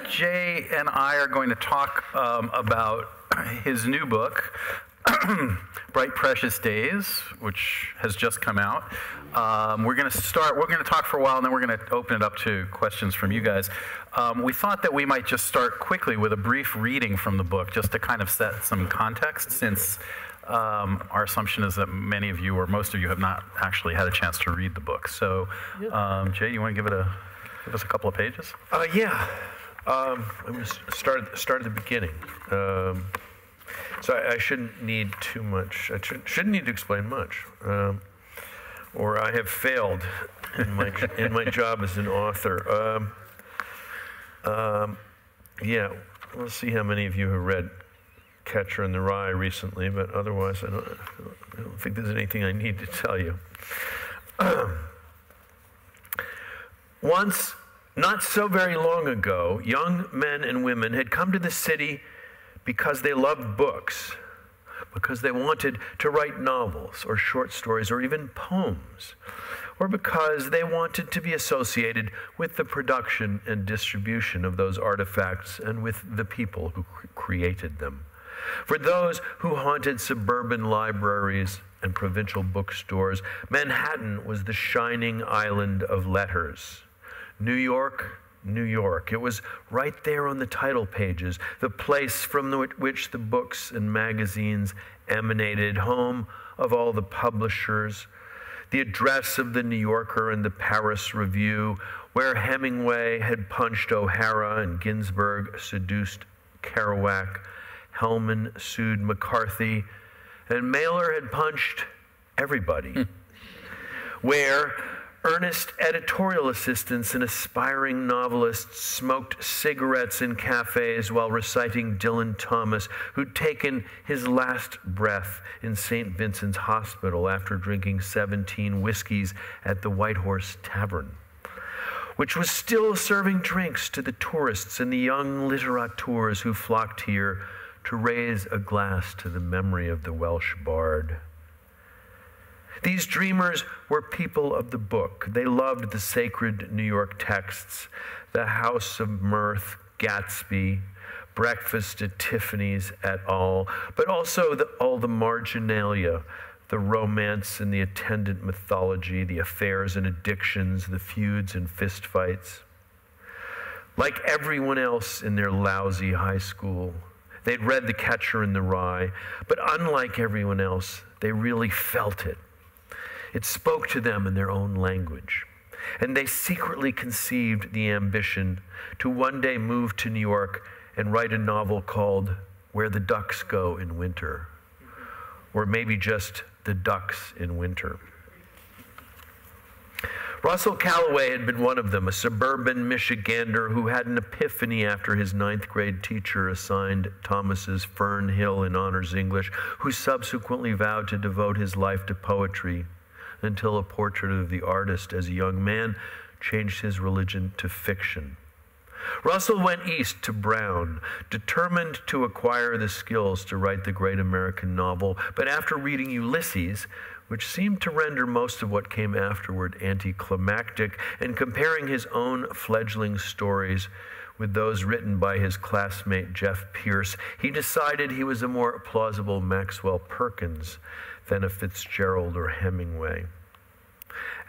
Jay and I are going to talk about his new book, Bright Precious Days, which has just come out. We're going to talk for a while, and then we're going to open it up to questions from you guys. We thought that we might just start quickly with a brief reading from the book, just to kind of set some context, since our assumption is that many of you, or most of you, have not actually had a chance to read the book. So, Jay, you want to give us a couple of pages? Yeah. I'm going to start at the beginning. So I shouldn't need too much. I shouldn't need to explain much, or I have failed in my job as an author. Yeah, we'll see how many of you have read Catcher in the Rye recently, but otherwise I don't think there's anything I need to tell you. Once, not so very long ago, young men and women had come to the city because they loved books, because they wanted to write novels or short stories or even poems, or because they wanted to be associated with the production and distribution of those artifacts and with the people who created them. For those who haunted suburban libraries and provincial bookstores, Manhattan was the shining island of letters. New York, New York. It was right there on the title pages, the place from which the books and magazines emanated, home of all the publishers, the address of the New Yorker and the Paris Review, where Hemingway had punched O'Hara and Ginsberg seduced Kerouac, Hellman sued McCarthy, and Mailer had punched everybody, where earnest editorial assistants and aspiring novelists smoked cigarettes in cafes while reciting Dylan Thomas, who'd taken his last breath in St. Vincent's Hospital after drinking 17 whiskeys at the White Horse Tavern, which was still serving drinks to the tourists and the young litterateurs who flocked here to raise a glass to the memory of the Welsh bard. These dreamers were people of the book. They loved the sacred New York texts, the House of Mirth, Gatsby, Breakfast at Tiffany's et al., but also all the marginalia, the romance and the attendant mythology, the affairs and addictions, the feuds and fistfights. Like everyone else in their lousy high school, they'd read The Catcher in the Rye, but unlike everyone else, they really felt it. It spoke to them in their own language, and they secretly conceived the ambition to one day move to New York and write a novel called Where the Ducks Go in Winter, or maybe just The Ducks in Winter. Russell Calloway had been one of them, a suburban Michigander who had an epiphany after his 9th grade teacher assigned Thomas's Fern Hill in honors English, who subsequently vowed to devote his life to poetry until a portrait of the artist as a young man changed his religion to fiction. Russell went east to Brown, determined to acquire the skills to write the great American novel, but after reading Ulysses, which seemed to render most of what came afterward anticlimactic, and comparing his own fledgling stories with those written by his classmate Jeff Pierce, he decided he was a more plausible Maxwell Perkins than a Fitzgerald or Hemingway.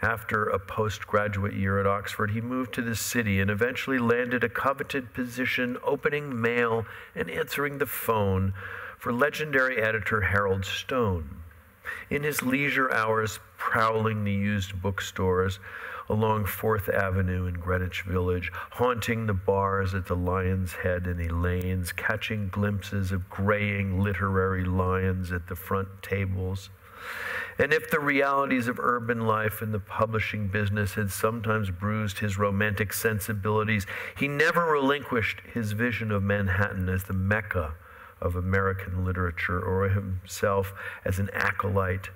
After a postgraduate year at Oxford, he moved to the city and eventually landed a coveted position opening mail and answering the phone for legendary editor Harold Stone. In his leisure hours, prowling the used bookstores along 4th Avenue in Greenwich Village, haunting the bars at the Lion's Head and Elaine's, catching glimpses of graying literary lions at the front tables. And if the realities of urban life and the publishing business had sometimes bruised his romantic sensibilities, he never relinquished his vision of Manhattan as the Mecca of American literature, or himself as an acolyte,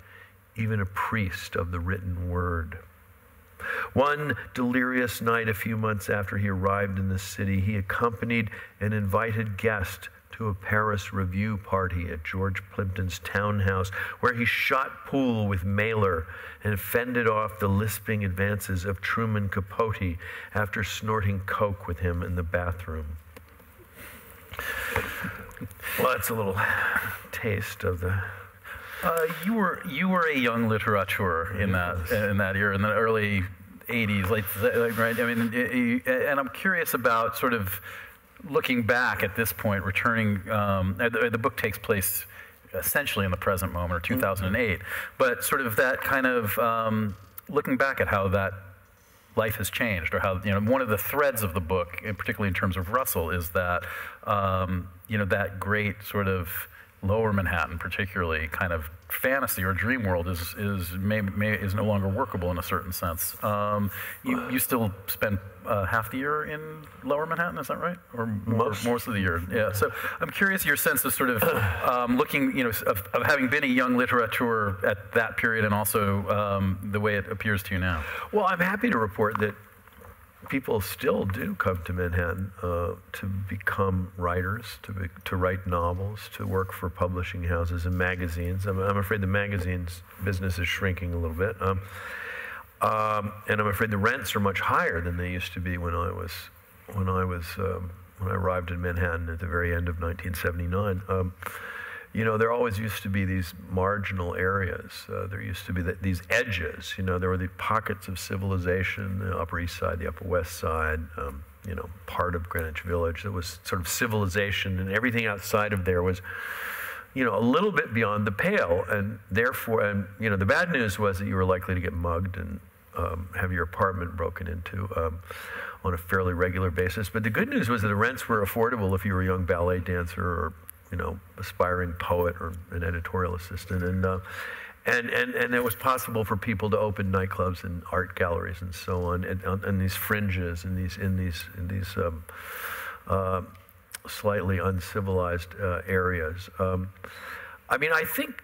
even a priest of the written word. One delirious night a few months after he arrived in the city, he accompanied an invited guest to a Paris Review party at George Plimpton's townhouse, where he shot pool with Mailer and fended off the lisping advances of Truman Capote after snorting coke with him in the bathroom. Well, that's a little taste of the. You were a young literateur in that era, in the early '80s, right? I mean, and I'm curious about sort of looking back at this point, returning. The book takes place essentially in the present moment, or 2008, but sort of that kind of looking back at how that life has changed, or how, one of the threads of the book, and particularly in terms of Russell, is that that great sort of Lower Manhattan, particularly kind of fantasy or dream world is no longer workable in a certain sense. You still spend half the year in Lower Manhattan, is that right? Or most of the year? Yeah. So I'm curious your sense of sort of looking, of having been a young literateur at that period, and also the way it appears to you now. Well, I'm happy to report that people still do come to Manhattan to become writers, to write novels, to work for publishing houses and magazines. I'm afraid the magazines business is shrinking a little bit, and I'm afraid the rents are much higher than they used to be when I arrived in Manhattan at the very end of 1979. There always used to be these marginal areas. There used to be these edges. There were the pockets of civilization, the Upper East Side, the Upper West Side, part of Greenwich Village. There was sort of civilization, and everything outside of there was, a little bit beyond the pale. And therefore, the bad news was that you were likely to get mugged and have your apartment broken into on a fairly regular basis. But the good news was that the rents were affordable if you were a young ballet dancer or aspiring poet or an editorial assistant, and it was possible for people to open nightclubs and art galleries and so on, and these fringes and these slightly uncivilized areas. I mean, I think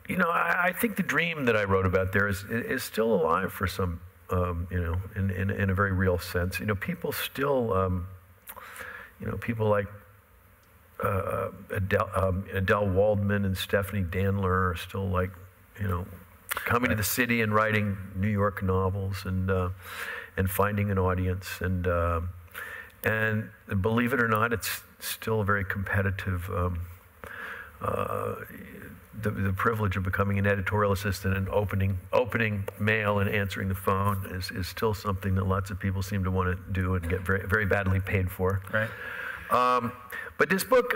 the dream that I wrote about there is still alive for some, in a very real sense. People still, people like Adele Waldman and Stephanie Danler are still coming to the city and writing New York novels and finding an audience, and believe it or not, it's still a very competitive. The privilege of becoming an editorial assistant and opening mail and answering the phone is still something that lots of people seem to want to do and get very, very badly paid for. Right. But this book,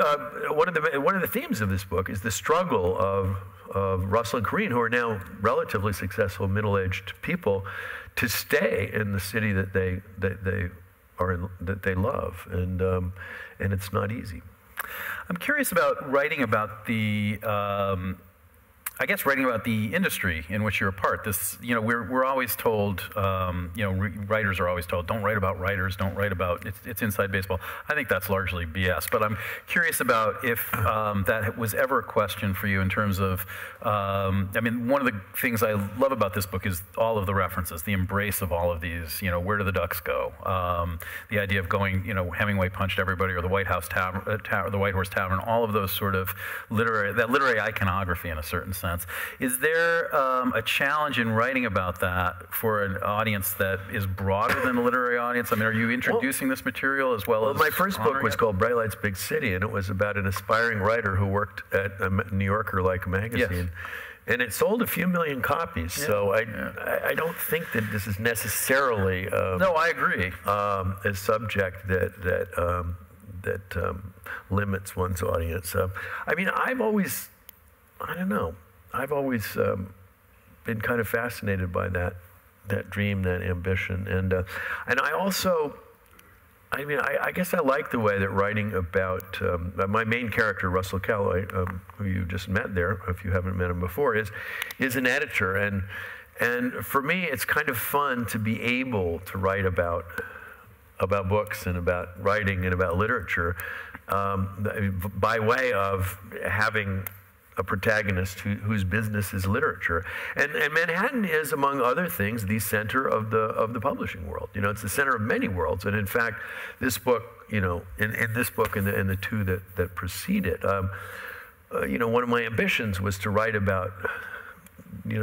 one of the themes of this book is the struggle of Russell and Corinne, who are now relatively successful middle-aged people, to stay in the city that they love, and it's not easy. I'm curious about writing about the. Writing about the industry in which you're a part. This, we're always told, writers are always told, don't write about writers, don't write about, it's inside baseball. I think that's largely BS, but I'm curious about if that was ever a question for you in terms of, one of the things I love about this book is all of the references, the embrace of all of these, where do the ducks go? The idea of going, Hemingway punched everybody, or the White House the White Horse Tavern, all of those sort of literary iconography in a certain sense. Is there a challenge in writing about that for an audience that is broader than the literary audience? I mean, are you introducing this material as well as my first book was called Bright Lights, Big City, and it was about an aspiring writer who worked at a New Yorker-like magazine. Yes. And it sold a few million copies, so I don't think that this is necessarily no, I agree. A subject that limits one's audience. I've always been kind of fascinated by that dream, that ambition, and I also, I guess I like the way that writing about my main character, Russell Calloway, who you just met there, if you haven't met him before, is an editor, and for me, it's kind of fun to be able to write about books and about writing and about literature by way of having a protagonist whose business is literature, and Manhattan is, among other things, the center of the publishing world. It's the center of many worlds, and in fact, this book, in this book and the two that precede it, one of my ambitions was to write about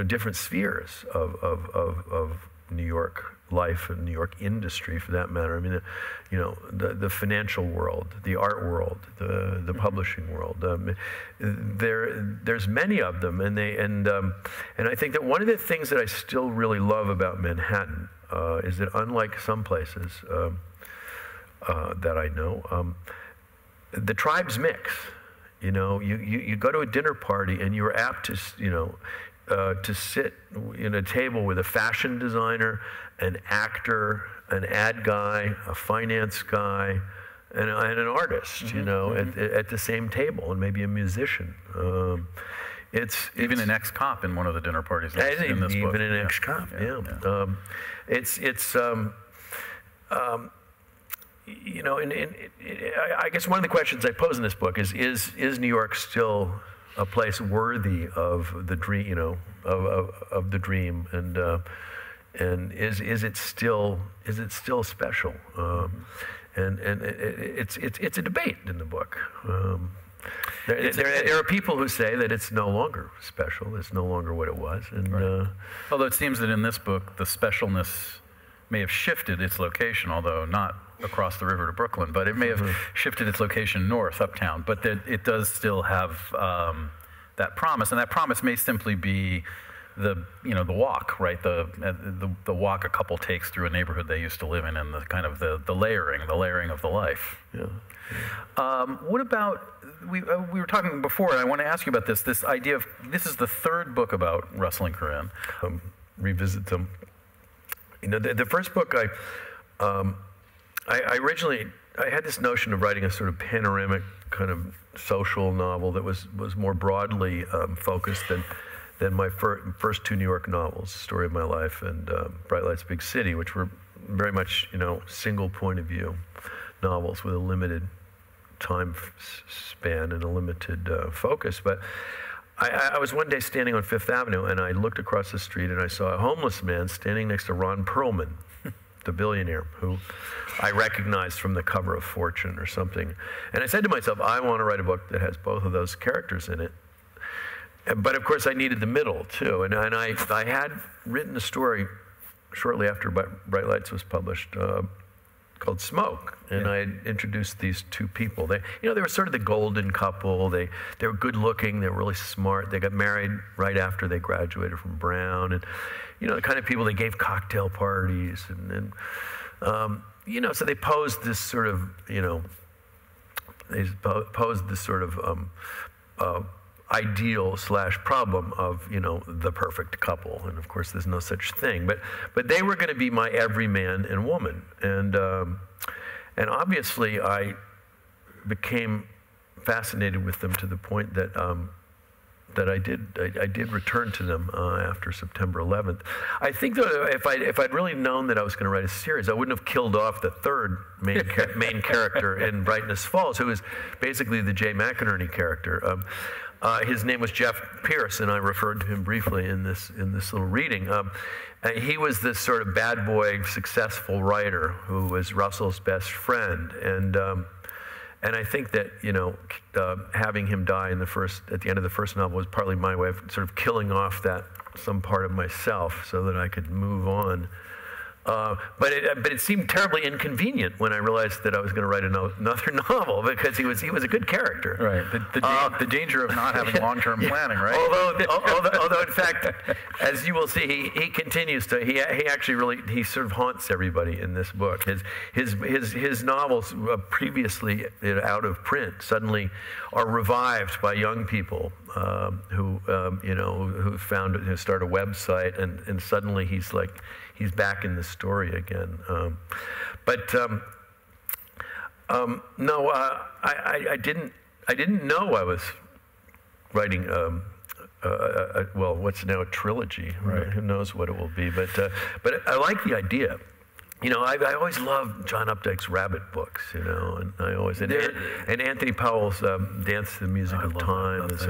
different spheres of New York life and New York industry, for that matter. I mean, the financial world, the art world, the publishing world. There's many of them, and I think that one of the things that I still really love about Manhattan is that, unlike some places that I know, the tribes mix. You go to a dinner party and you're apt to sit in a table with a fashion designer, an actor, an ad guy, a finance guy, and an artist, at the same table, and maybe a musician. It's even an ex-cop in one of the dinner parties in this book. Even an ex-cop, yeah. I guess one of the questions I pose in this book is New York still a place worthy of the dream, of the dream, and is it still special? And it's a debate in the book. There are people who say that it's no longer special. It's no longer what it was. And right. Although it seems that in this book, the specialness may have shifted its location, although not across the river to Brooklyn, but it may have shifted its location north, uptown. But that it does still have that promise, and that promise may simply be the walk, right? The walk a couple takes through a neighborhood they used to live in, and the kind of the layering of the life. Yeah. What about we were talking before, and I want to ask you about this idea of this is the third book about Rustling Corinne. Revisit them. The first book I originally had this notion of writing a sort of panoramic kind of social novel that was more broadly focused than my first two New York novels, Story of My Life and Bright Lights, Big City, which were very much single point of view novels with a limited time span and a limited focus. But I was one day standing on Fifth Avenue, and I looked across the street and I saw a homeless man standing next to Ron Perlman, the billionaire, who I recognized from the cover of Fortune or something. And I said to myself, I want to write a book that has both of those characters in it. But of course I needed the middle too. And I had written a story shortly after Bright Lights was published called Smoke. And I had introduced these two people. They were sort of the golden couple. They were good looking, they were really smart. They got married right after they graduated from Brown. And the kind of people, they gave cocktail parties, and so they posed this sort of, ideal / problem of, the perfect couple. And of course, there's no such thing. But they were going to be my every man and woman. And obviously, I became fascinated with them to the point that I did return to them after September 11th. I think though, if I'd really known that I was going to write a series, I wouldn't have killed off the third main character in Brightness Falls, who is basically the Jay McInerney character. His name was Jeff Pierce, and I referred to him briefly in this little reading. He was this sort of bad boy, successful writer who was Russell's best friend, and I think that having him die at the end of the first novel was partly my way of sort of killing off some part of myself so that I could move on. But it seemed terribly inconvenient when I realized that I was going to write another novel, because he was a good character. Right. The danger of not having long-term planning, right? Although in fact, as you will see, he continues to. He actually really sort of haunts everybody in this book. His novels previously out of print suddenly are revived by young people who start a website, and suddenly he's back in the story again. No, I didn't know I was writing what's now a trilogy. Right? Who knows what it will be? But I like the idea. I always loved John Updike's Rabbit books, and I always and Anthony Powell's Dance to the Music of Time is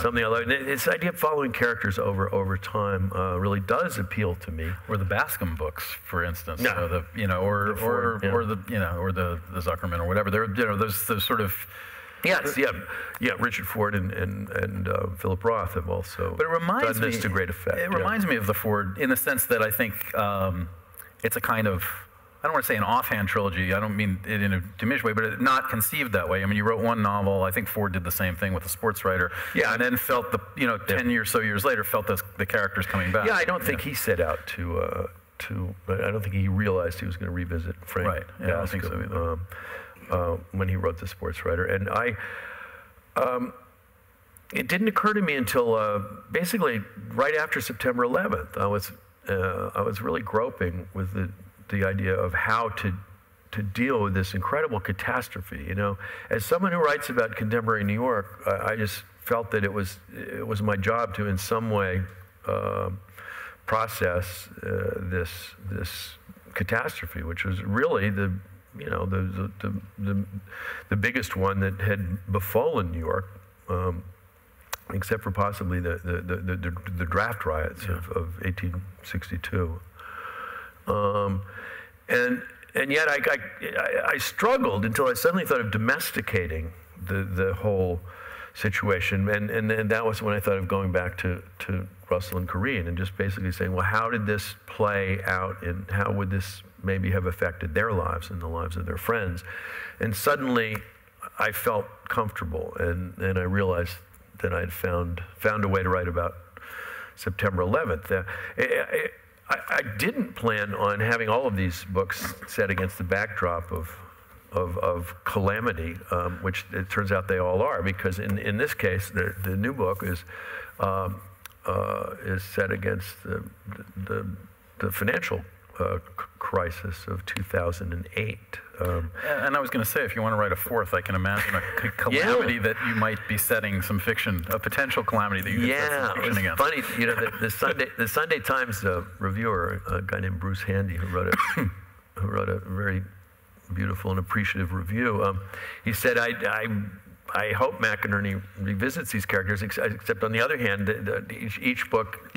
something I love. This idea of following characters over time really does appeal to me. Or the Bascom books, for instance. Yeah. The Zuckerman or whatever. There's those sort of. Yes, yeah. Richard Ford and Philip Roth have also done this to great effect. It reminds me of the Ford in the sense that I think. it's a kind of, I don't want to say an offhand trilogy. I don't mean it in a diminished way, but it's not conceived that way. I mean, you wrote one novel. I think Ford did the same thing with a sports writer. Yeah, and then felt 10 years later, felt the characters coming back. Yeah, I don't think he set out to. But I don't think he realized he was going to revisit Frank. Right. Yeah, I don't think so either. When he wrote The Sports Writer, and it didn't occur to me until basically right after September 11th. I was really groping with the idea of how to deal with this incredible catastrophe. You know, as someone who writes about contemporary New York, I just felt that it was my job to, in some way, process this catastrophe, which was really the biggest one that had befallen New York, except for possibly the draft riots of 1862. And yet I struggled until I suddenly thought of domesticating the whole situation, and that was when I thought of going back to Russell and Corinne and just basically saying, well, how did this play out, and how would this maybe have affected their lives and the lives of their friends? And suddenly I felt comfortable, and I realized that I'd found a way to write about September 11th. I didn't plan on having all of these books set against the backdrop of calamity, which it turns out they all are, because in this case, the new book is set against the financial crisis of 2008. And I was going to say, if you want to write a fourth, I can imagine a calamity that you might be setting some fiction, a potential calamity that you could set some fiction against. Funny, you know, the Sunday Times reviewer, a guy named Bruce Handy, who wrote a very beautiful and appreciative review. He said, I hope McInerney revisits these characters, except on the other hand, each book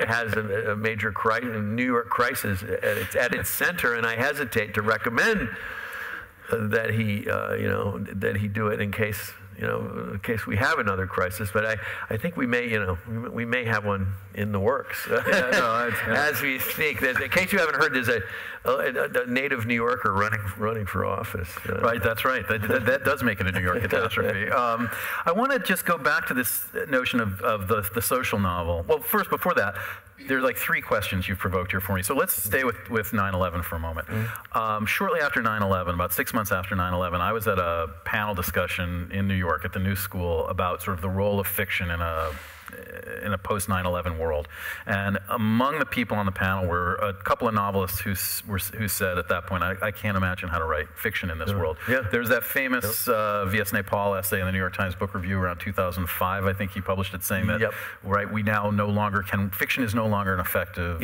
has a major New York crisis at its center, and I hesitate to recommend that he do it in case we have another crisis. But I think we may have one in the works as we speak. In case you haven't heard, there's a native New Yorker running for office. Right, that's right. That does make it a New York catastrophe. I want to just go back to this notion of the social novel. Well, first, before that, there's like three questions you've provoked here for me. So let's stay with 9/11 for a moment. Shortly after 9/11, about 6 months after 9/11, I was at a panel discussion in New York at the New School about sort of the role of fiction in a post-9/11 world. And among the people on the panel were a couple of novelists who said at that point, I can't imagine how to write fiction in this world. Yeah. There's that famous V.S. Naipaul essay in the New York Times Book Review around 2005, I think he published it, saying that, right, we now no longer can, fiction is no longer an effective.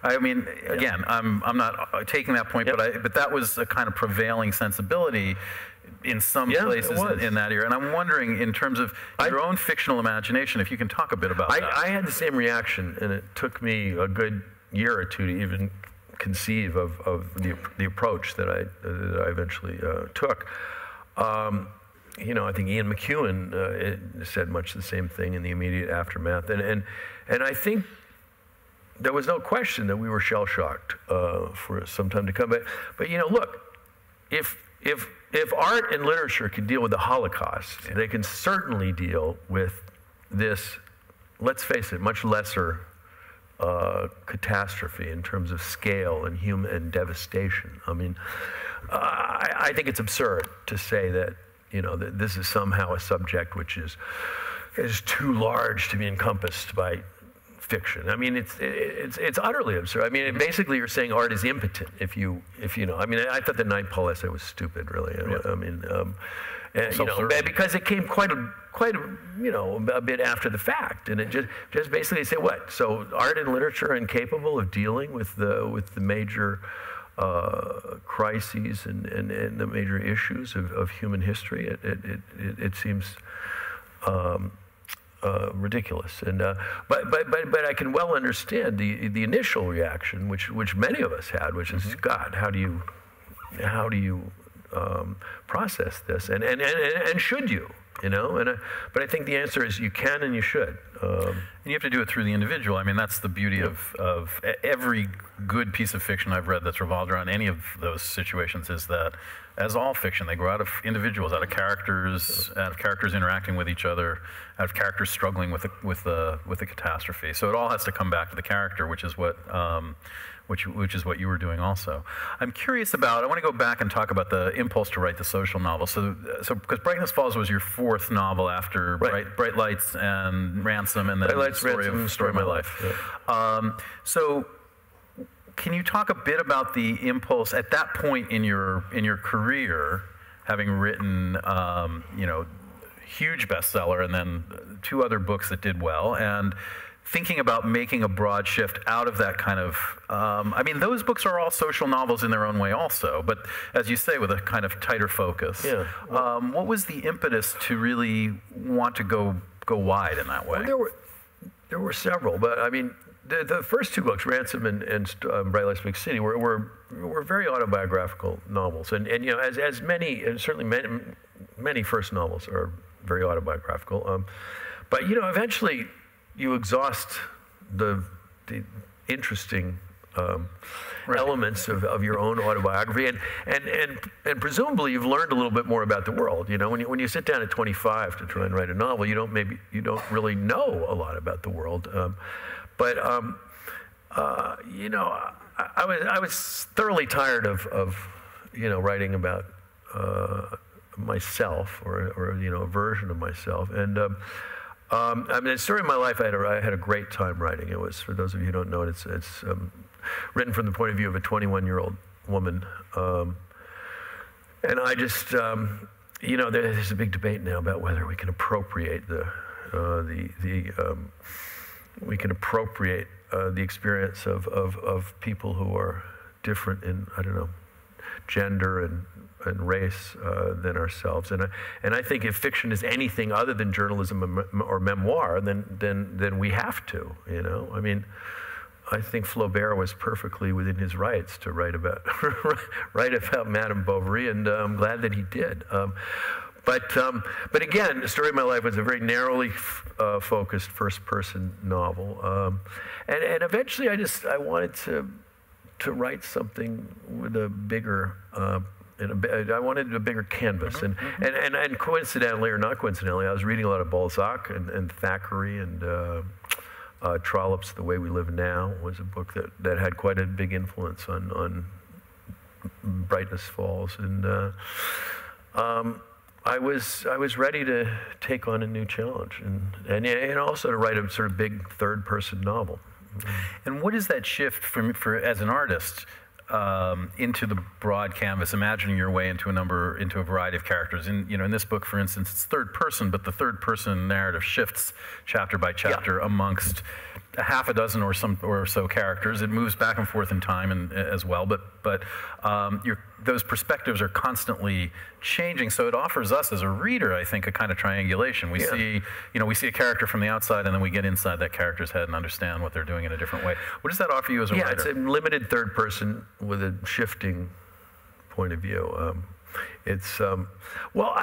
I mean, again, I'm not taking that point, but that was a kind of prevailing sensibility in some places in that era. And I'm wondering, in terms of your own fictional imagination, if you can talk a bit about that. I had the same reaction, and it took me a good year or two to even conceive of the approach that I eventually took. You know, I think Ian McEwan said much the same thing in the immediate aftermath. And I think there was no question that we were shell-shocked for some time to come. But you know, look, if art and literature can deal with the Holocaust, they can certainly deal with this, let's face it, much lesser catastrophe in terms of scale and human devastation. I mean, I think it's absurd to say that, you know, that this is somehow a subject which is too large to be encompassed by fiction. I mean, it's utterly absurd. I mean, basically, you're saying art is impotent if you know. I mean, I thought the Naipaul essay was stupid, really. I mean, you know, because it came quite a bit after the fact, and it just basically said what? So art and literature are incapable of dealing with the major crises and the major issues of human history. It seems. Ridiculous, and but I can well understand the initial reaction, which many of us had, which is, God, how do you process this, and should you? you know? But I think the answer is you can and you should. And you have to do it through the individual. I mean, that's the beauty of every good piece of fiction I've read that's revolved around any of those situations is that, as all fiction, they grow out of individuals, out of characters interacting with each other, out of characters struggling with the catastrophe. So it all has to come back to the character, which is what which is what you were doing also. I'm curious about, I want to go back and talk about the impulse to write the social novel. So because Brightness Falls was your fourth novel after Bright Lights and Ransom, and then Story of My Life. Yeah. So can you talk a bit about the impulse at that point in your career, having written huge bestseller and then two other books that did well, and thinking about making a broad shift out of that kind of, I mean, those books are all social novels in their own way also, but as you say, with a kind of tighter focus. Yeah. What was the impetus to really want to go wide in that way? Well, there were several, but I mean, the first two books, Ransom and Bright Lights, Big City, were very autobiographical novels, and you know, as many, and certainly many first novels are very autobiographical, but you know, eventually you exhaust the interesting elements of your own autobiography, and presumably you've learned a little bit more about the world. You know, when you sit down at 25 to try and write a novel, you don't really know a lot about the world. But you know, I was thoroughly tired of you know, writing about myself or you know, a version of myself. And I mean, the Story of My Life, I had a great time writing. It was, for those of you who don't know it, it's written from the point of view of a 21-year-old woman. And I just, you know, there's a big debate now about whether we can appropriate we can appropriate the experience of people who are different in, I don't know, gender and race than ourselves, and I think if fiction is anything other than journalism or memoir, then we have to, you know. I mean, I think Flaubert was perfectly within his rights to write about Madame Bovary, and I'm glad that he did. But again, The Story of My Life was a very narrowly focused first-person novel, and eventually I wanted to write something with a bigger. I wanted a bigger canvas, and coincidentally or not coincidentally, I was reading a lot of Balzac and Thackeray, and Trollope's The Way We Live Now was a book that had quite a big influence on Brightness Falls, and I was ready to take on a new challenge, and also to write a sort of big third-person novel. And what is that shift for as an artist? Into the broad canvas, imagining your way into a variety of characters. In this book, for instance, it's third person, but the third person narrative shifts chapter by chapter amongst a half a dozen or so characters. It moves back and forth in time as well, but those perspectives are constantly changing. So it offers us as a reader, I think, a kind of triangulation. We see a character from the outside, and then we get inside that character's head and understand what they're doing in a different way. What does that offer you as a writer? Yeah, it's a limited third person with a shifting point of view. It's well,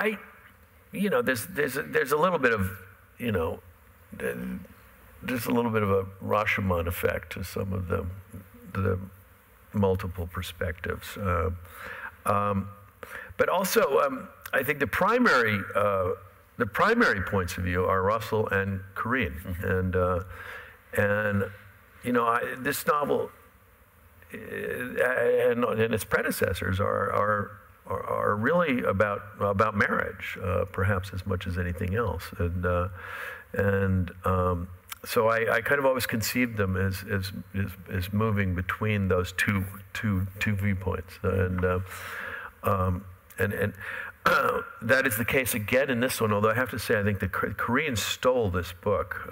there's a little bit of, you know, there's a little bit of a Rashomon effect to some of the multiple perspectives, but also I think the primary points of view are Russell and Corinne, and you know, this novel and its predecessors are really about marriage, perhaps as much as anything else, and so I kind of always conceived them as moving between those two viewpoints, and that is the case again in this one. Although I have to say, I think the Koreans stole this book.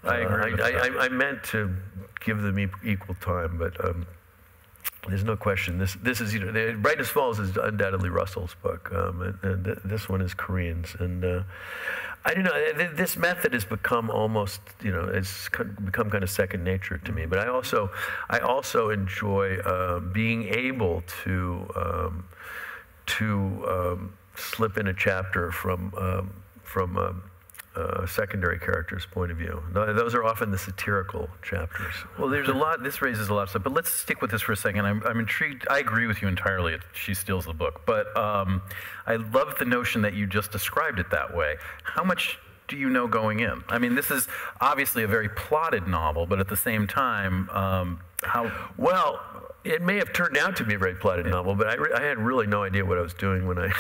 I agree. I meant to give them equal time, but there's no question. This is, you know, Brightness Falls is undoubtedly Russell's book, and this one is Korean's, and. I don't know. This method has become almost, you know, it's become kind of second nature to me. But I also enjoy being able to slip in a chapter from a secondary character's point of view. Those are often the satirical chapters. Well, there's a lot, this raises a lot of stuff, but let's stick with this for a second. I'm intrigued. I agree with you entirely. She steals the book. But I love the notion that you just described it that way. How much do you know going in? I mean, this is obviously a very plotted novel, but at the same time, how... Well, it may have turned out to be a very plotted novel, but I had really no idea what I was doing when I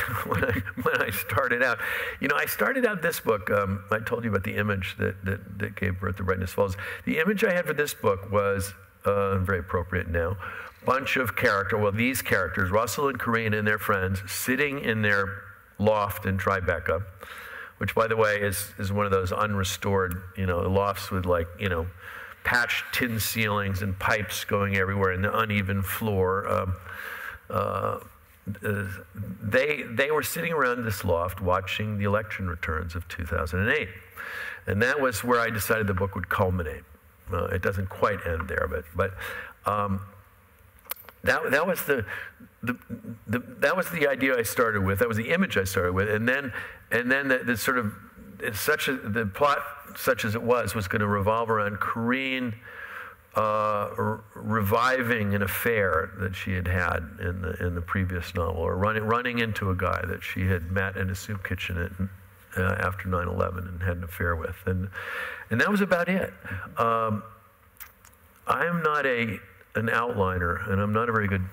started out. You know, I started out this book. I told you about the image that gave birth to Brightness Falls. The image I had for this book was very appropriate now. Bunch of these characters, Russell and Corinne and their friends, sitting in their loft in Tribeca, which, by the way, is one of those unrestored, lofts with patched tin ceilings and pipes going everywhere and the uneven floor. They were sitting around this loft watching the election returns of 2008. And that was where I decided the book would culminate. It doesn't quite end there, but that was that was the idea I started with. That was the image I started with, and then the sort of the plot, such as it was going to revolve around Corinne reviving an affair that she had in the previous novel, or running into a guy that she had met in a soup kitchen after 9/11 and had an affair with, and that was about it. I am not an outliner, and I'm not a very good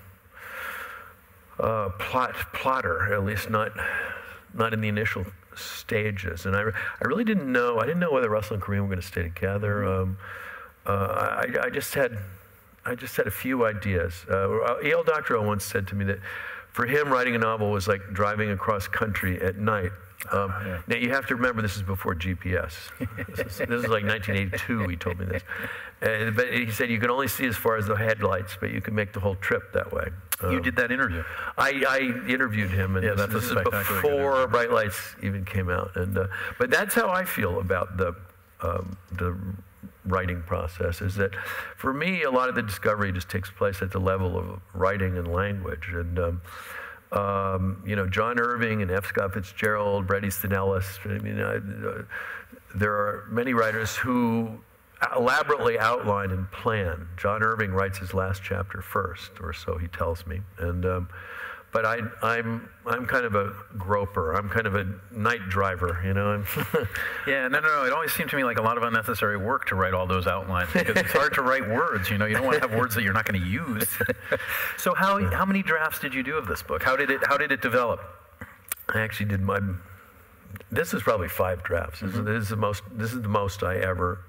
plotter, at least not in the initial stages. And I really didn't know. I didn't know whether Russell and Corinne were going to stay together. I just had a few ideas. E.L. Doctorow once said to me that for him, writing a novel was like driving across country at night. Now you have to remember, this is before GPS. This is like 1982. He told me this, but he said you can only see as far as the headlights, but you can make the whole trip that way. You did that interview. I interviewed him, and this is before Bright Lights even came out. And but that's how I feel about the writing process. Is that for me, a lot of the discovery just takes place at the level of writing and language. And John Irving and F. Scott Fitzgerald, Bret Easton Ellis. I mean, there are many writers who elaborately outline and plan. John Irving writes his last chapter first, or so he tells me. And but I'm kind of a groper. I'm kind of a night driver, Yeah, no. It always seemed to me like a lot of unnecessary work to write all those outlines, because it's hard to write words. You don't want to have words that you're not going to use. So how many drafts did you do of this book? How did it develop? I actually did this is probably 5 drafts. Mm-hmm. This is the most I ever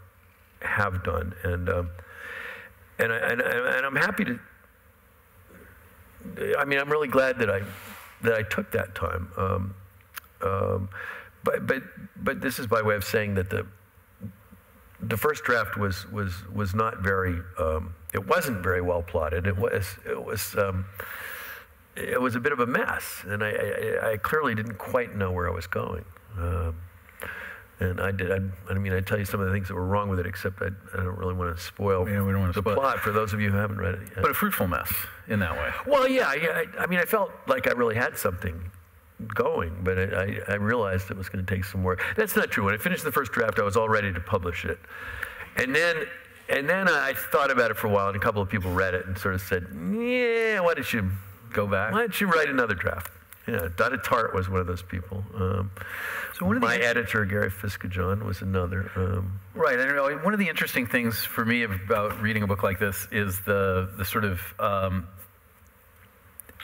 have done, and I'm happy to. I mean, I'm really glad that I took that time. But this is by way of saying that the first draft was not very. It wasn't very well plotted. It was a bit of a mess, and I clearly didn't quite know where I was going. And I tell you some of the things that were wrong with it, except I don't really want to spoil the plot for those of you who haven't read it yet. But a fruitful mess in that way. Well, yeah. I mean, I felt like I really had something going, but I realized it was going to take some work. That's not true. When I finished the first draft, I was all ready to publish it. And then I thought about it for a while, and a couple of people read it and sort of said, yeah, why don't you go back? Why don't you write another draft? Yeah, Donna Tartt was one of those people. So my editor, Gary Fiskajohn, was another. Right. I know. One of the interesting things for me about reading a book like this is the sort of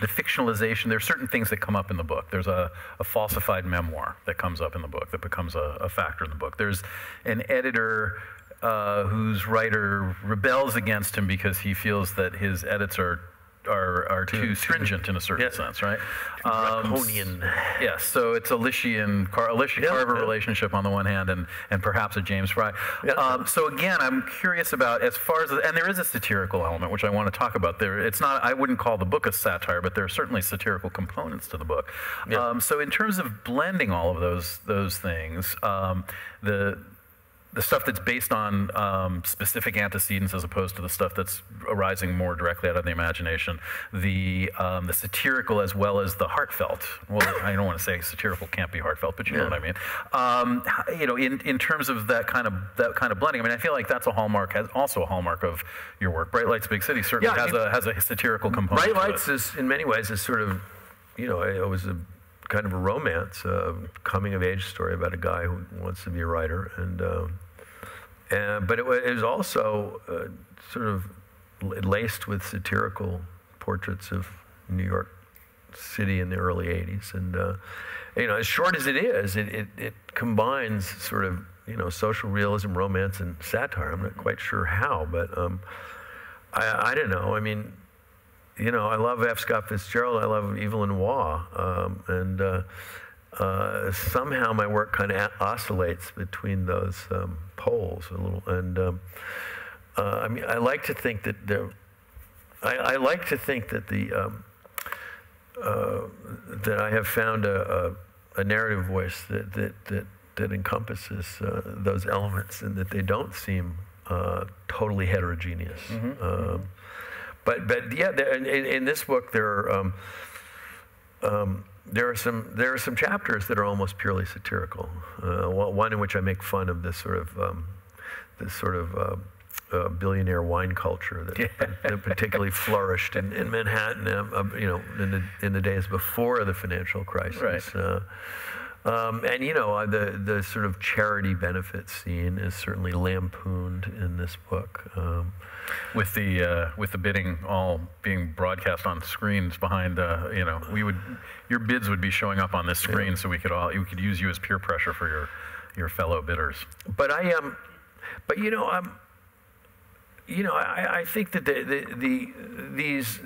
the fictionalization. There are certain things that come up in the book. There's a falsified memoir that comes up in the book that becomes a factor in the book. There's an editor whose writer rebels against him because he feels that his edits are too stringent in a certain sense, right? Draconian. Yes, so it's Alicia Carver relationship on the one hand, and perhaps a James Fry. So again, I'm curious about, as far as, and there is a satirical element which I want to talk about. It's not. I wouldn't call the book a satire, but there are certainly satirical components to the book. So in terms of blending all of those things, the stuff that's based on specific antecedents as opposed to the stuff that's arising more directly out of the imagination, the satirical as well as the heartfelt. Well, I don't want to say satirical can't be heartfelt, but you know what I mean. You know, in terms of that kind of blending. I mean, I feel like that's also a hallmark of your work. Bright Lights, Big City certainly has a satirical component. Bright Lights is, in many ways, is sort of, you know, it was a kind of a romance, coming-of-age story about a guy who wants to be a writer, but it was also sort of laced with satirical portraits of New York City in the early '80s, and you know, as short as it is, it combines sort of, you know, social realism, romance, and satire. I'm not quite sure how, but I don't know. I mean, you know, I love F. Scott Fitzgerald. I love Evelyn Waugh, and somehow my work kind of oscillates between those poles a little. And I mean, I like to think that that I have found a narrative voice that encompasses those elements, and that they don't seem totally heterogeneous. Mm-hmm. But yeah, in this book there are some chapters that are almost purely satirical. One in which I make fun of this sort of billionaire wine culture that particularly flourished in Manhattan, you know, in the days before the financial crisis. Right. And you know, the sort of charity benefit scene is certainly lampooned in this book. With the bidding all being broadcast on screens behind, you know, your bids would be showing up on this screen, so we could use you as peer pressure for your fellow bidders. But I think that these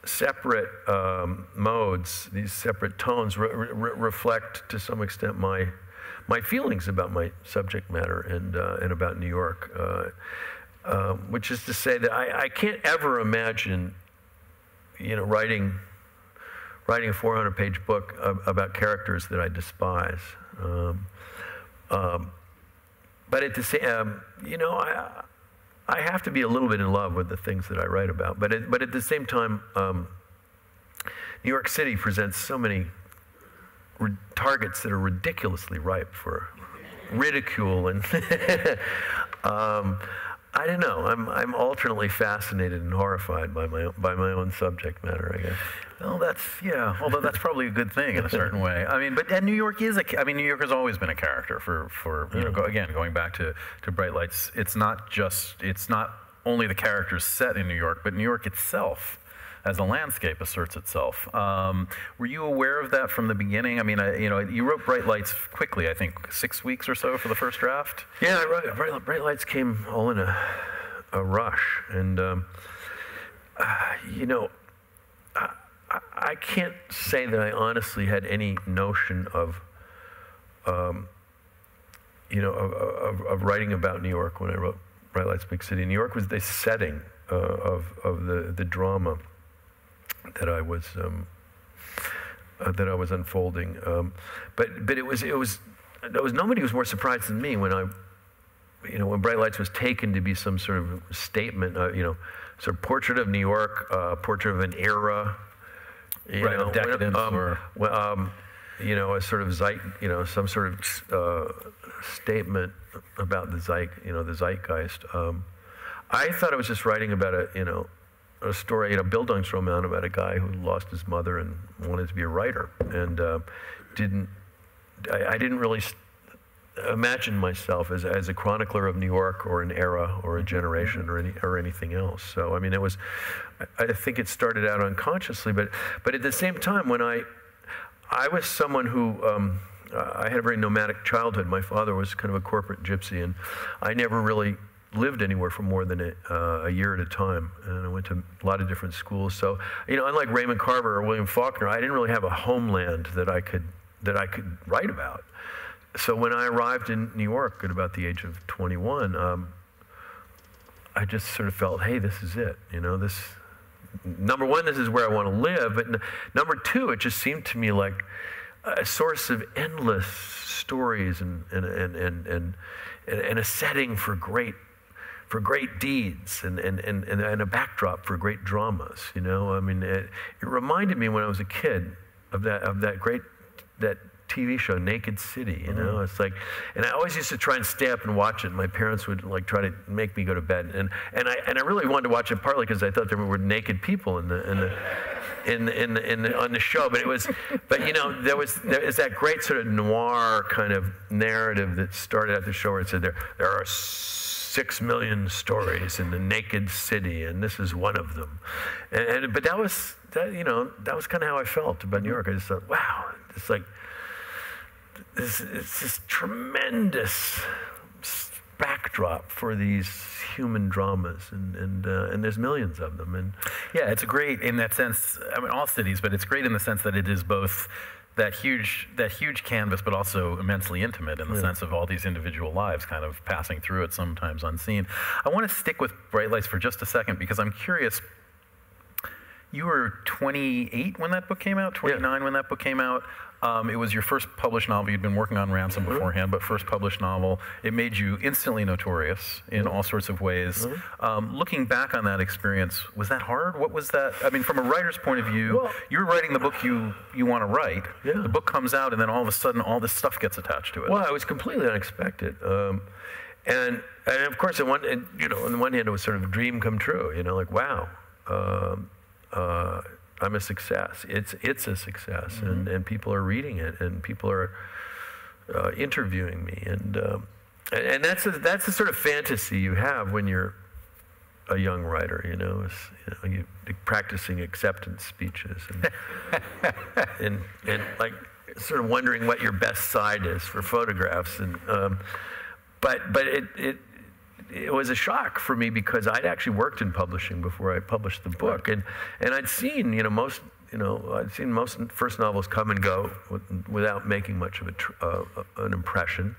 separate modes, these separate tones reflect to some extent my feelings about my subject matter and about New York. Which is to say that I can't ever imagine, you know, writing a 400-page book about characters that I despise. But at the same, you know, I have to be a little bit in love with the things that I write about. But at the same time, New York City presents so many targets that are ridiculously ripe for ridicule and. I don't know. I'm alternately fascinated and horrified by my own subject matter, I guess. Well, although that's probably a good thing in a certain way. I mean, but New York is New York has always been a character for you know, going back to Bright Lights. It's not only the characters set in New York, but New York itself as a landscape asserts itself. Were you aware of that from the beginning? I mean, you know, you wrote Bright Lights quickly, I think 6 weeks or so for the first draft? Yeah, Bright Lights came all in a rush. And, you know, I can't say that I honestly had any notion of, you know, of writing about New York when I wrote Bright Lights, Big City. New York was the setting of the drama that I was unfolding, but it was nobody was more surprised than me when when Bright Lights was taken to be some sort of statement, you know, sort of portrait of New York, portrait of an era, of decadence, or you know, a sort of some sort of statement about the zeitgeist. I thought I was just writing about a story, a Bildungsroman about a guy who lost his mother and wanted to be a writer, and I didn't really imagine myself as a chronicler of New York or an era or a generation or anything else. So I mean, I think it started out unconsciously, but at the same time, when I was someone who I had a very nomadic childhood. My father was kind of a corporate gypsy, and I never really lived anywhere for more than a year at a time, and I went to a lot of different schools. So, you know, unlike Raymond Carver or William Faulkner, I didn't really have a homeland that I could write about. So when I arrived in New York at about the age of 21, I just sort of felt, hey, this is it. You know, number one, this is where I want to live, but number two, it just seemed to me like a source of endless stories and a setting for great deeds and a backdrop for great dramas. You know, I mean, it reminded me when I was a kid of that TV show, Naked City. You know, it's like, and I always used to try and stay up and watch it. My parents would like try to make me go to bed, and I really wanted to watch it partly because I thought there were naked people on the show. But you know, there is that great sort of noir kind of narrative that started at the show where it said there are 6 million stories in the naked city, and this is one of them. But that was kind of how I felt about New York. I just thought, wow, it's like it's this tremendous backdrop for these human dramas, and there's millions of them. And yeah, it's great in that sense. I mean, all cities, but it's great in the sense that it is both that huge canvas, but also immensely intimate in the sense of all these individual lives kind of passing through it, sometimes unseen. I want to stick with Bright Lights for just a second because I'm curious. You were 28 when that book came out, 29 when that book came out. It was your first published novel. You'd been working on Ransom beforehand, but first published novel. It made you instantly notorious in all sorts of ways. Looking back on that experience, was that hard? What was that? I mean, from a writer's point of view, you're writing the book you want to write. Yeah. The book comes out, and then all of a sudden, all this stuff gets attached to it. Well, it was completely unexpected. And of course, on the one hand, it was sort of a dream come true. You know, like, wow. I'm a success. It's a success, and people are reading it, and people are interviewing me, and that's the sort of fantasy you have when you're a young writer. You know, you're practicing acceptance speeches, and like sort of wondering what your best side is for photographs, and but it was a shock for me because I'd actually worked in publishing before I published the book, and I'd seen most first novels come and go without making much of an impression.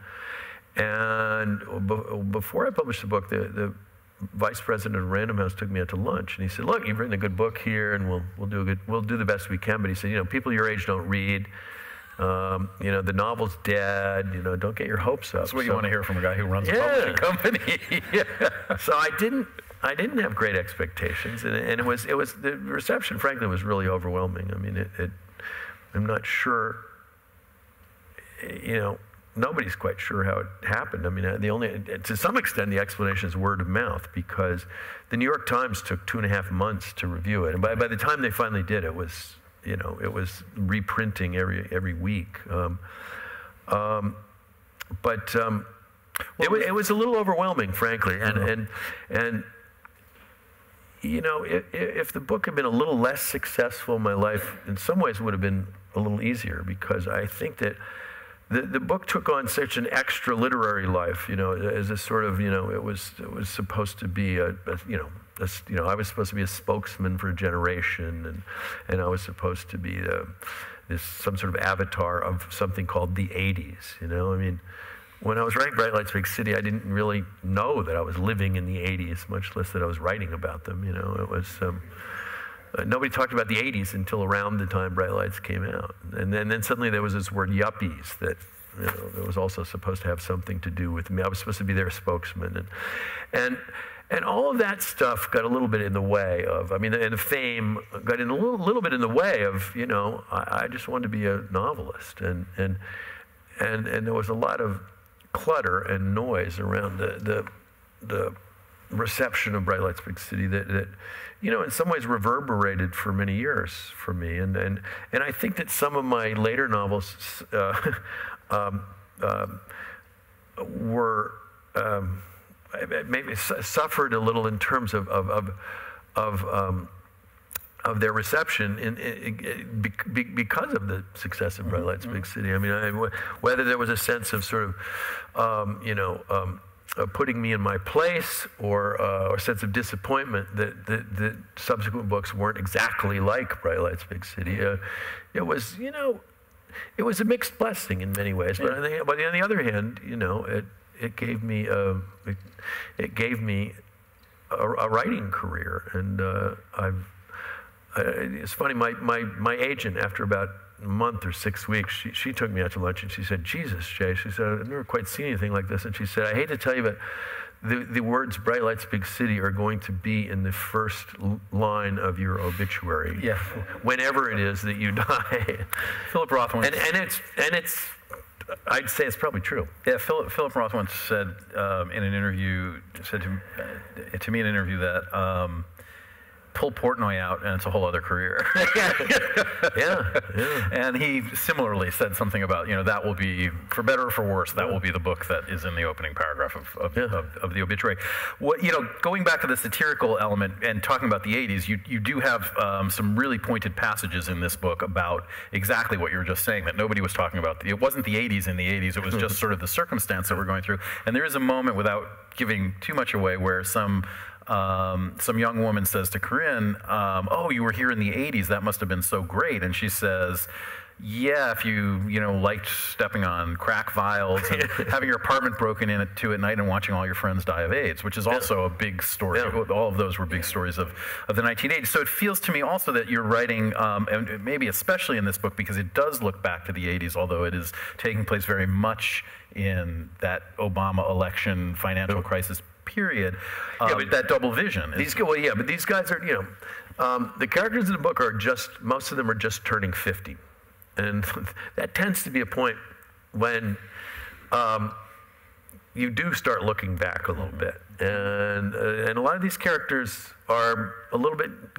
And before I published the book, the vice president of Random House took me out to lunch, and he said, "Look, you've written a good book here, and we'll do the best we can." But he said, people your age don't read. The novel's dead. Don't get your hopes up. That's what you want to hear from a guy who runs a publishing company. So I didn't have great expectations, and it was the reception. Frankly, was really overwhelming. I mean, I'm not sure. Nobody's quite sure how it happened. I mean, to some extent, the explanation is word of mouth, because the New York Times took 2.5 months to review it, and by the time they finally did, it was reprinting every week. It was a little overwhelming, frankly, and if the book had been a little less successful, my life in some ways would have been a little easier, because I think that the book took on such an extra literary life, as a sort of, it was supposed to be I was supposed to be a spokesman for a generation, and I was supposed to be some sort of avatar of something called the 80s. I mean, when I was writing Bright Lights, Big City, I didn't really know that I was living in the 80s, much less that I was writing about them. It was nobody talked about the 80s until around the time Bright Lights came out, and then suddenly there was this word yuppies that that was also supposed to have something to do with me. I was supposed to be their spokesman, and all of that stuff got a little bit in the way of, and the fame got in a little bit in the way of, I just wanted to be a novelist, and there was a lot of clutter and noise around the reception of Bright Lights, Big City that in some ways reverberated for many years for me, and I think that some of my later novels were maybe suffered a little in terms of their reception because of the success of Bright Lights, Big City. I mean, whether there was a sense of sort of putting me in my place, or a sense of disappointment that subsequent books weren't exactly like Bright Lights, Big City. It was a mixed blessing in many ways. But on the other hand, it gave me a writing career, and it's funny. My agent, after about month or 6 weeks, she took me out to lunch and she said, "Jesus, Jay," she said, "I've never quite seen anything like this." And she said, "I hate to tell you, but the words 'Bright Lights, Big City' are going to be in the first line of your obituary, yeah, whenever it is that you die." Philip Roth once, and it's I'd say it's probably true. Yeah, Philip Roth once said in an interview, said to me in an interview that pull Portnoy out and it's a whole other career. Yeah. And he similarly said something about, that will be, for better or for worse, that will be the book that is in the opening paragraph of the obituary. What, going back to the satirical element and talking about the 80s, you do have some really pointed passages in this book about exactly what you were just saying, that nobody was talking about. It wasn't the 80s in the 80s, it was just sort of the circumstance that we're going through. And there is a moment, without giving too much away, where some young woman says to Corinne, "Oh, you were here in the 80s. That must have been so great." And she says, "Yeah, if you liked stepping on crack vials and having your apartment broken into at night and watching all your friends die of AIDS," which is also a big story. Yeah. All of those were big stories of the 1980s. So it feels to me also that you're writing, and maybe especially in this book, because it does look back to the 80s, although it is taking place very much in that Obama election financial crisis period. But that double vision. But these guys are, the characters in the book most of them are just turning 50. And that tends to be a point when you do start looking back a little bit. And a lot of these characters are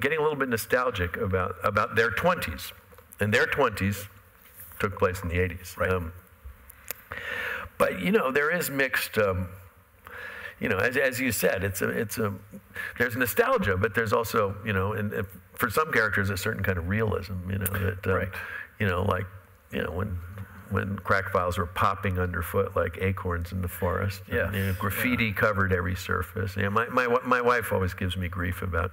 getting a little bit nostalgic about their 20s. And their 20s took place in the 80s. Right. But, there is mixed... as you said, there's nostalgia, but there's also, and for some characters, a certain kind of realism, when crack vials were popping underfoot like acorns in the forest. Yeah. And, graffiti covered every surface. My wife always gives me grief about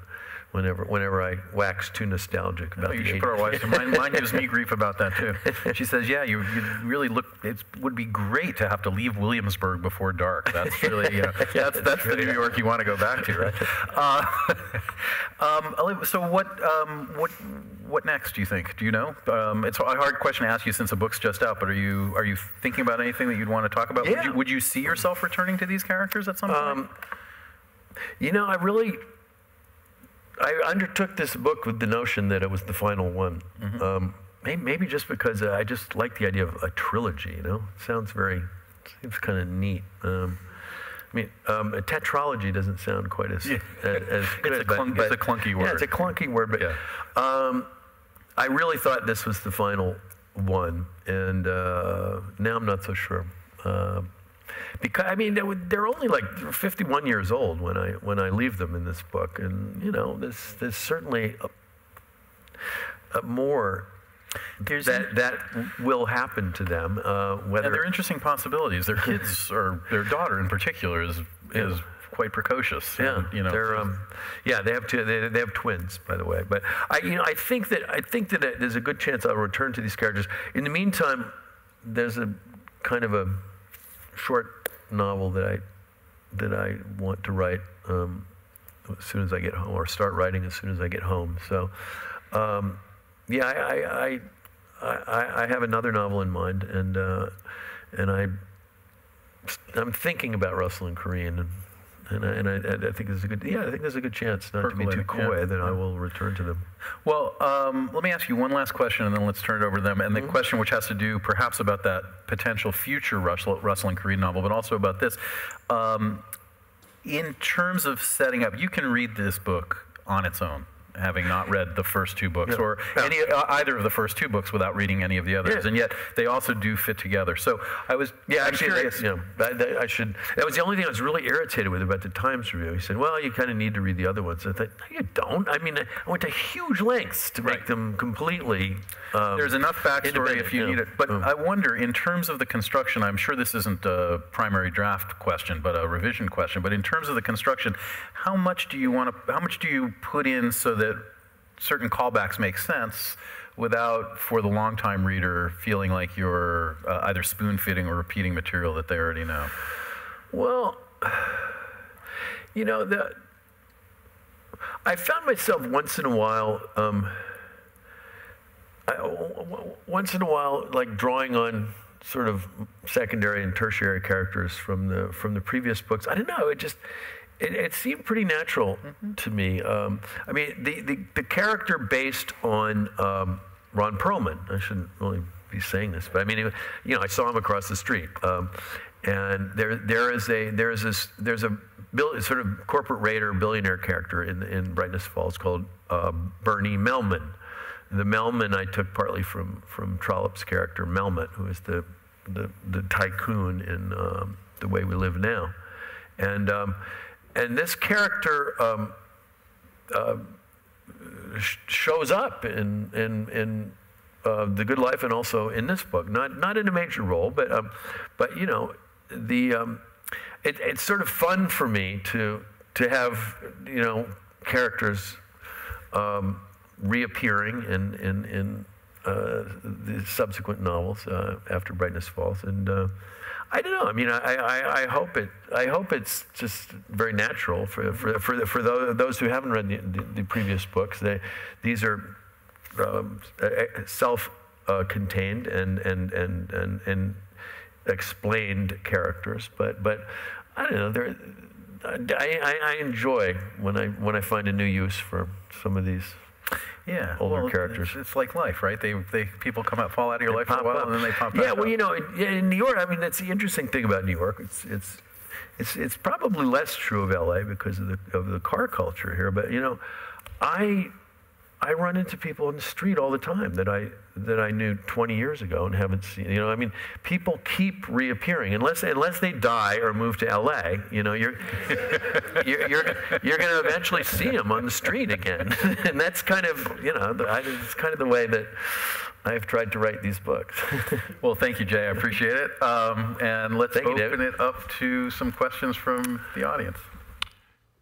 whenever I wax too nostalgic about you the should 80s. put our wives. Mine gives me grief about that too. She says, "Yeah, you really look. It would be great to have to leave Williamsburg before dark. That's really, that's the New York you want to go back to, right?" So what next? Do you think? Do you know? It's a hard question to ask you since the book's just out. But are you thinking about anything that you'd want to talk about? Yeah. Would you see yourself returning to these characters at some point? I undertook this book with the notion that it was the final one. Mm-hmm. Maybe just because I just like the idea of a trilogy, It seems kind of neat. A tetralogy doesn't sound quite as good. It's a clunky word. Yeah, it's a clunky word, but I really thought this was the final one, and now I'm not so sure. Because they're only like 51 years old when I leave them in this book, and there's certainly more that will happen to them. And they're interesting possibilities. Their kids, or their daughter in particular, is quite precocious. Yeah, and, they have they have twins, by the way. But I think that there's a good chance I'll return to these characters. In the meantime, there's a kind of a short novel that I want to write as soon as I get home, or start writing as soon as I get home. So, I have another novel in mind, and I'm thinking about Russell and Corinne, and I think there's a good chance, not to be too coy, that I will return to them. Well, let me ask you one last question, and then let's turn it over to them. And the question, which has to do perhaps about that potential future Russell and Corinne novel, but also about this. In terms of setting up, you can read this book on its own, having not read the first two books, or either of the first two books without reading any of the others, and yet they also do fit together. So I'm curious. I should. That was the only thing I was really irritated with about the Times review. He said, "Well, you kind of need to read the other ones." I thought, "No, you don't." I went to huge lengths to make them completely. There's enough backstory if you need it. But I wonder, in terms of the construction, I'm sure this isn't a primary draft question, but a revision question. But in terms of the construction, how much do you put in so that certain callbacks make sense without, for the longtime reader, feeling like you're either spoon-feeding or repeating material that they already know? Well, I found myself once in a while once in a while, like drawing on sort of secondary and tertiary characters from the previous books. I don't know. It seemed pretty natural to me. I mean, the character based on Ron Perlman. I shouldn't really be saying this, but I mean, you know, I saw him across the street, and there's a sort of corporate raider billionaire character in Brightness Falls called Bernie Melman. The Melman I took partly from Trollope's character Melmoth, who is the tycoon in The Way We Live Now, and this character shows up in The Good Life and also in this book, not in a major role, but you know, it's sort of fun for me to have, you know, characters reappearing in the subsequent novels after Brightness Falls, and I don't know. I mean, I hope it's just very natural for those who haven't read the previous books. These are self-contained and explained characters, but I don't know. I enjoy when I find a new use for some of these. Yeah, older characters. It's like life, right? People come out, fall out of your life for a while, and then they pop back up. Well, you know, in New York, I mean, that's the interesting thing about New York. It's probably less true of LA because of the car culture here. But you know, I run into people in the street all the time that I knew 20 years ago and haven't seen. You know, I mean, people keep reappearing unless they die or move to LA. You know, you're going to eventually see them on the street again, and that's kind of, you know, it's kind of the way that I've tried to write these books. Well, thank you, Jay. I appreciate it. And let's open it up to some questions from the audience.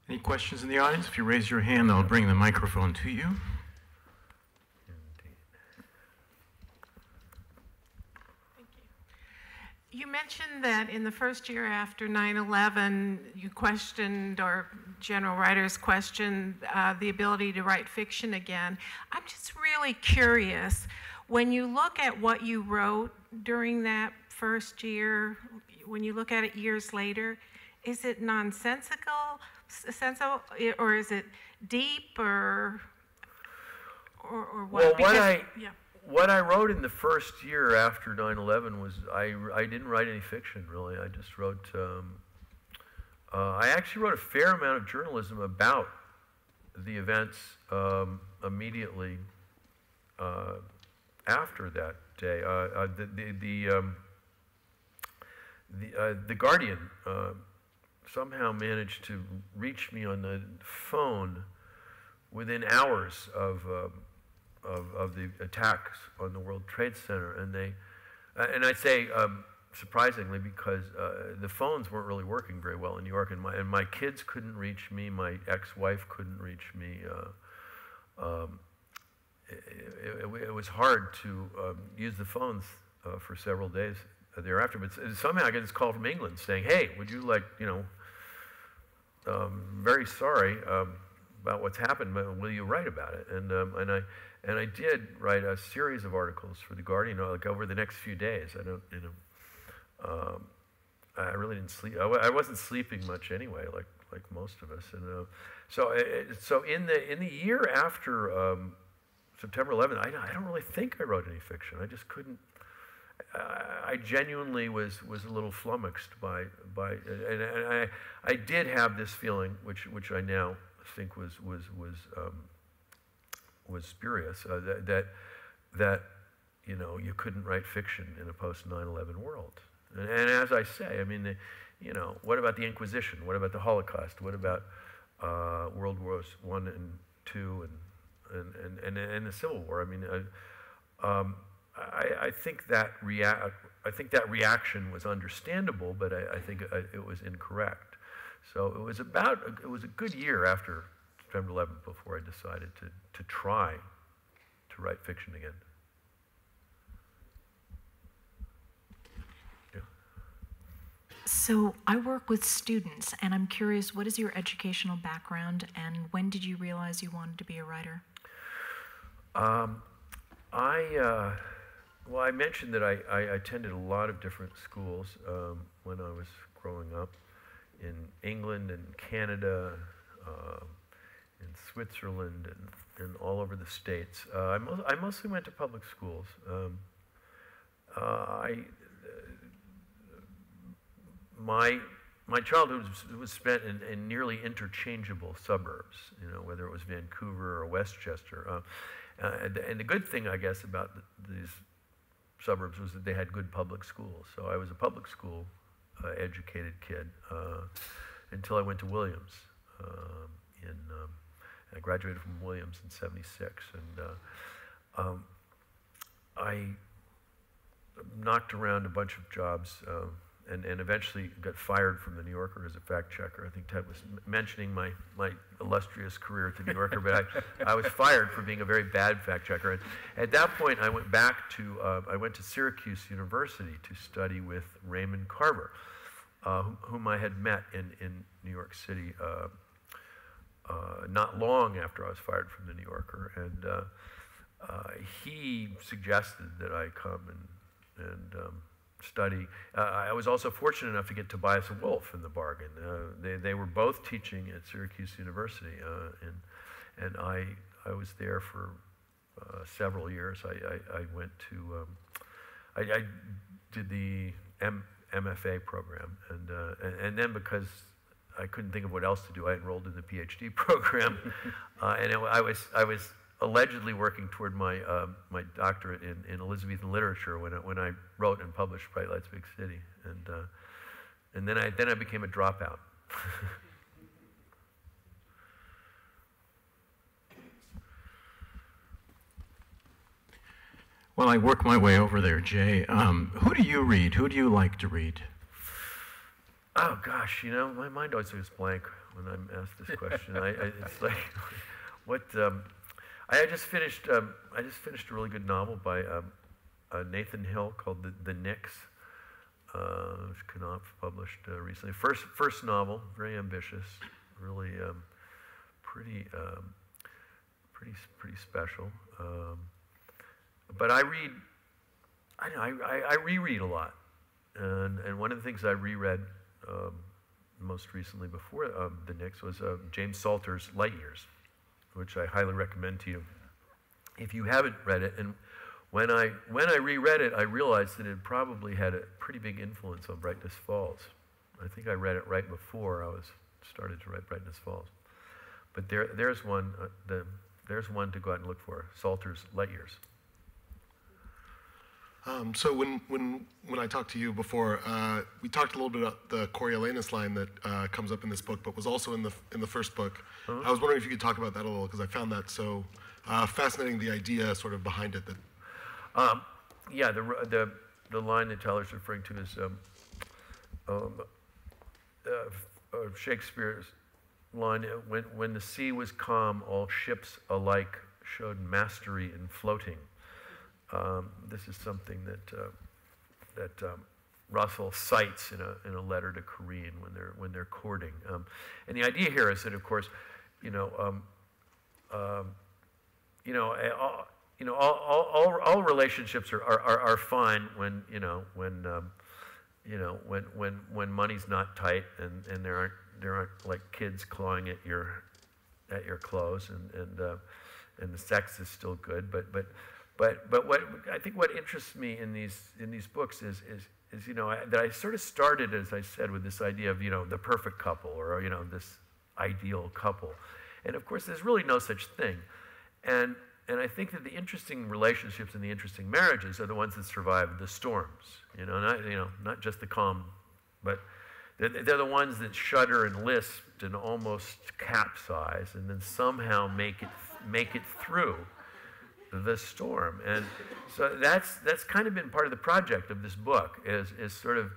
Any questions in the audience? If you raise your hand, I'll bring the microphone to you. You mentioned that in the first year after 9/11, you questioned, or general writers questioned, the ability to write fiction again. I'm just really curious, when you look at what you wrote during that first year, when you look at it years later, is it nonsensical, or is it deep, or what? Well, what I wrote in the first year after 9/11 was I didn't write any fiction, really. I just wrote, I actually wrote a fair amount of journalism about the events immediately after that day. The Guardian somehow managed to reach me on the phone within hours of the attacks on the World Trade Center, and I say surprisingly because the phones weren't really working very well in New York, and my kids couldn't reach me, my ex-wife couldn't reach me. It was hard to use the phones for several days thereafter, but somehow I get this call from England saying, "Hey, would you like, you know, very sorry about what's happened, but will you write about it?" And I did write a series of articles for The Guardian, like over the next few days. I really didn't sleep. I wasn't sleeping much anyway, like most of us. And so in the year after September 11th, I don't really think I wrote any fiction. I just couldn't. I genuinely was a little flummoxed by and I did have this feeling, which I now think was spurious, that you know, you couldn't write fiction in a post 9/11 world. And as I say, I mean, you know, what about the Inquisition? What about the Holocaust? What about World Wars I and II and the Civil War? I mean, I think that reaction was understandable, but I think it was incorrect. So it was a good year after September 11th before I decided to try to write fiction again. Yeah. So I work with students, and I'm curious, what is your educational background, and when did you realize you wanted to be a writer? Well, I mentioned that I attended a lot of different schools when I was growing up in England and Canada, in Switzerland, and all over the States. I mostly went to public schools. My childhood was spent in nearly interchangeable suburbs, whether it was Vancouver or Westchester. And the good thing, I guess, about these suburbs was that they had good public schools. So I was a public school educated kid until I went to Williams. I graduated from Williams in '76, and I knocked around a bunch of jobs. And eventually got fired from the New Yorker as a fact checker. I think Ted was mentioning my illustrious career at the New Yorker, but I was fired for being a very bad fact checker. And at that point, I went back to I went to Syracuse University to study with Raymond Carver, whom I had met in New York City not long after I was fired from the New Yorker, and he suggested that I come and study. I was also fortunate enough to get Tobias Wolff in the bargain. They were both teaching at Syracuse University, and I was there for several years. I went to, I did the MFA program, and then because I couldn't think of what else to do, I enrolled in the PhD program, and I was allegedly working toward my my doctorate in Elizabethan literature when I wrote and published Bright Lights, Big City, and then I became a dropout. Well, I work my way over there, Jay. Who do you read? Who do you like to read? Oh gosh, my mind always goes blank when I'm asked this question. It's like, what? I just finished a really good novel by Nathan Hill called The Knicks, which Knopf published recently. First novel, very ambitious, really pretty special. But I reread a lot, and one of the things I reread most recently before The Knicks was James Salter's Light Years, which I highly recommend to you if you haven't read it. And when I reread it, I realized that it probably had a pretty big influence on Brightness Falls. I think I read it right before I started to write Brightness Falls. But there's one to go out and look for, Salter's Light Years. So when I talked to you before, we talked a little bit about the Coriolanus line that comes up in this book, but was also in the first book. Uh-huh. I was wondering if you could talk about that a little, because I found that so fascinating, the idea sort of behind it. That yeah, the line that Tyler's referring to is Shakespeare's line, when the sea was calm, all ships alike showed mastery in floating. This is something that Russell cites in a letter to Corinne when they're courting. And the idea here is that, of course, all relationships are fine when money's not tight and there aren't like kids clawing at your clothes and the sex is still good, but what interests me in these books is that I sort of started, as I said, with this idea of the perfect couple, or this ideal couple, and of course there's really no such thing, and I think that the interesting relationships and the interesting marriages are the ones that survive the storms, not just the calm, but they're the ones that shudder and lisp and almost capsize, and then somehow make it through the storm. And so that's kind of been part of the project of this book, is sort of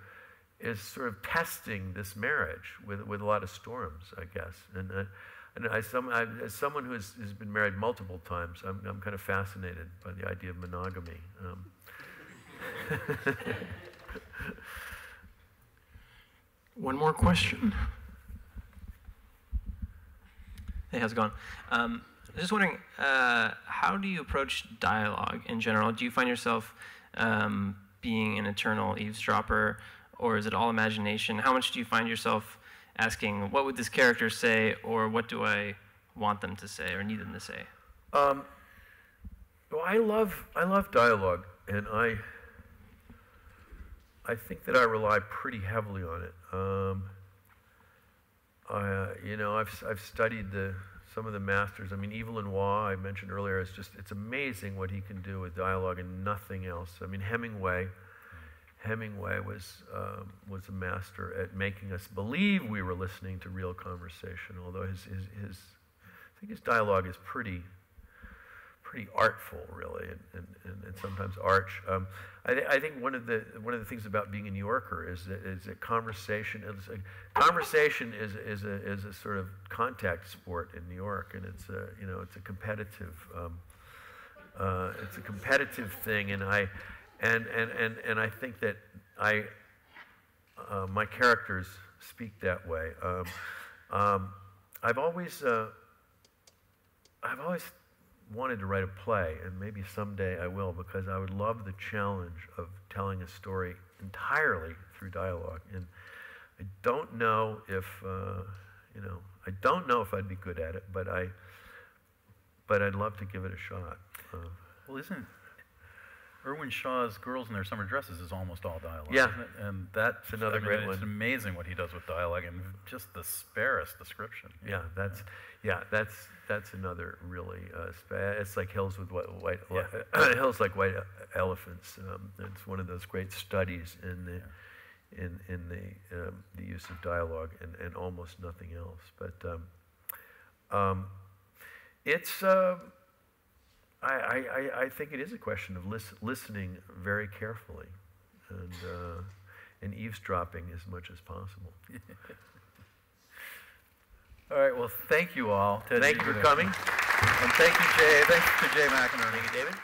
testing this marriage with a lot of storms, I guess. And as someone who has been married multiple times, I'm kind of fascinated by the idea of monogamy. One more question. Hey, how's it going? I was just wondering, how do you approach dialogue in general? Do you find yourself being an eternal eavesdropper, or is it all imagination? How much do you find yourself asking, what would this character say, or what do I want them to say or need them to say? Well, I love dialogue, and I think that I rely pretty heavily on it. I've studied some of the masters. I mean, Evelyn I mentioned earlier, it's amazing what he can do with dialogue and nothing else. I mean, Hemingway was a master at making us believe we were listening to real conversation, although I think his dialogue is pretty artful, really, and sometimes arch. I think one of the things about being a New Yorker is that conversation is a sort of contact sport in New York, and it's a competitive thing, and I think that my characters speak that way. I've always wanted to write a play, and maybe someday I will, because I would love the challenge of telling a story entirely through dialogue. And I don't know if I'd be good at it, but I'd love to give it a shot. Well, isn't Irwin Shaw's Girls in Their Summer Dresses is almost all dialogue, yeah, isn't it? And that's another great one. It's amazing what he does with dialogue and just the sparest description. Yeah, that's another really. It's like Hills with White Hills like White Elephants. It's one of those great studies in the use of dialogue and almost nothing else. But it's. I think it is a question of listening very carefully and eavesdropping as much as possible. All right, well, thank you all. Thank you for coming. And thank you, Jay. Thanks to Jay McInerney. Thank you, David.